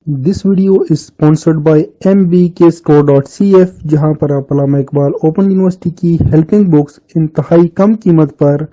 This video is sponsored by mbkstore.cf जहां पर आप अल्लामा इकबाल ओपन यूनिवर्सिटी की हेल्पिंग बुक्स इंतहाई कम कीमत पर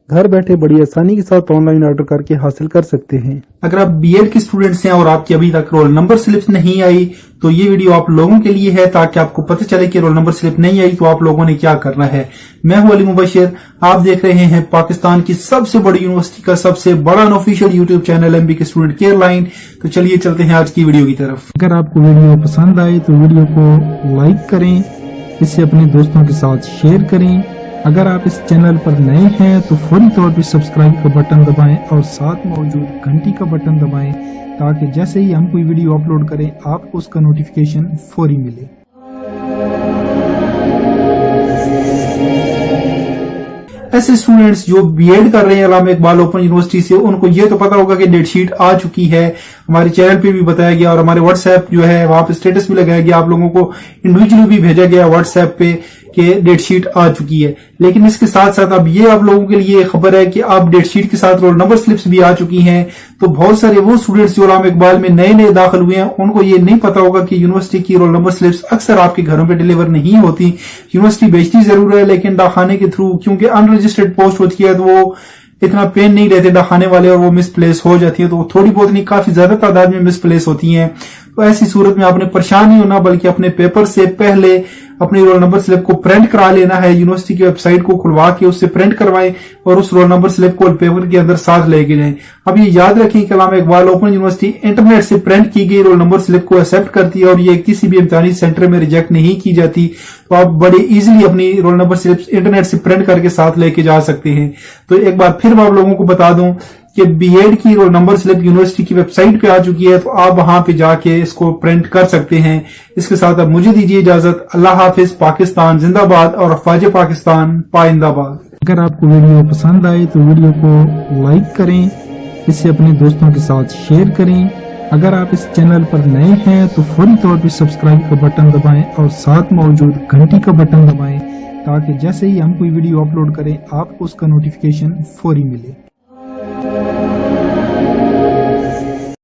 घर बैठे बड़ी आसानी के साथ ऑनलाइन ऑर्डर करके हासिल कर सकते हैं। अगर आप बीएड के स्टूडेंट्स हैं और आपकी अभी तक रोल नंबर स्लिप नहीं आई तो ये वीडियो आप लोगों के लिए है, ताकि आपको पता चले कि रोल नंबर स्लिप नहीं आई तो आप लोगों ने क्या करना है। मैं हूं अली मुबशिर, आप देख रहे हैं पाकिस्तान की सबसे बड़ी यूनिवर्सिटी का सबसे बड़ा unofficial YouTube channel MBK student care line. तो चलिए चलते हैं आज की वीडियो की तरफ। अगर आपको वीडियो पसंद आए तो वीडियो को लाइक करें, इसे अपने दोस्तों के साथ शेयर करें। अगर आप इस चैनल पर नए हैं तो फौरी तौर पर सब्सक्राइब का बटन दबाएं और साथ मौजूद घंटी का बटन दबाएं, ताकि जैसे ही हम कोई वीडियो अपलोड करें आपको उसका नोटिफिकेशन फौरी मिले। ऐसे स्टूडेंट्स जो बीएड कर रहे हैं अल्लामा इकबाल ओपन यूनिवर्सिटी से, उनको ये तो पता होगा कि डेट शीट आ चुकी है। हमारे चैनल पे भी बताया गया और हमारे व्हाट्सएप जो है वहां पे स्टेटस भी लगाया गया, आप लोगों को इंडिविजुअली भी भेजा गया व्हाट्सएप पे कि डेट शीट आ चुकी है। लेकिन इसके साथ साथ अब ये आप लोगों के लिए खबर है कि अब डेट शीट के साथ रोल नंबर स्लिप्स भी आ चुकी हैं। तो बहुत सारे वो स्टूडेंट्स जो अल्लामा इकबाल में नए नए दाखिल हुए हैं, उनको ये नहीं पता होगा कि यूनिवर्सिटी की रोल नंबर स्लिप्स अक्सर आपके घरों पे डिलीवर नहीं होती। यूनिवर्सिटी भेजती जरूर है, लेकिन डाकखाने के थ्रू, क्योंकि अनरजिस्टर्ड पोस्ट होती है तो वो इतना पेन नहीं लेते डाकखाने वाले और वो मिसप्लेस हो जाती है। तो थोड़ी बहुत नहीं, काफी ज्यादा तादाद में मिसप्लेस होती हैं। तो ऐसी सूरत में आपने परेशान नहीं होना, बल्कि अपने पेपर से पहले अपनी रोल नंबर स्लिप को प्रिंट करा लेना है। यूनिवर्सिटी की वेबसाइट को खुलवा के उससे प्रिंट करवाएं और उस रोल नंबर स्लिप को पेपर के अंदर साथ लेके जाएं। अब ये याद रखें कि अल्लामा इकबाल ओपन यूनिवर्सिटी इंटरनेट से प्रिंट की गई रोल नंबर स्लिप को एक्सेप्ट करती है और ये किसी भी इम्तिहानी सेंटर में रिजेक्ट नहीं की जाती। तो आप बड़े इजीली अपनी रोल नंबर स्लिप इंटरनेट से प्रिंट करके साथ लेके जा सकते हैं। तो एक बार फिर मैं आप लोगों को बता दूं कि बीएड की रोल नंबर स्लिप यूनिवर्सिटी की वेबसाइट पे आ चुकी है, तो आप वहां पे जाके इसको प्रिंट कर सकते हैं। इसके साथ अब मुझे दीजिए इजाजत। अल्लाह हाफिज। पाकिस्तान जिंदाबाद और अफवाज पाकिस्तान पाइंदाबाद। अगर आपको वीडियो पसंद आए तो वीडियो को लाइक करें, इसे अपने दोस्तों के साथ शेयर करें। अगर आप इस चैनल पर नए हैं तो फौरी तौर पर सब्सक्राइब का बटन दबाएं और साथ मौजूद घंटी का बटन दबाएं, ताकि जैसे ही हम कोई वीडियो अपलोड करें आपको उसका नोटिफिकेशन फौरी मिले।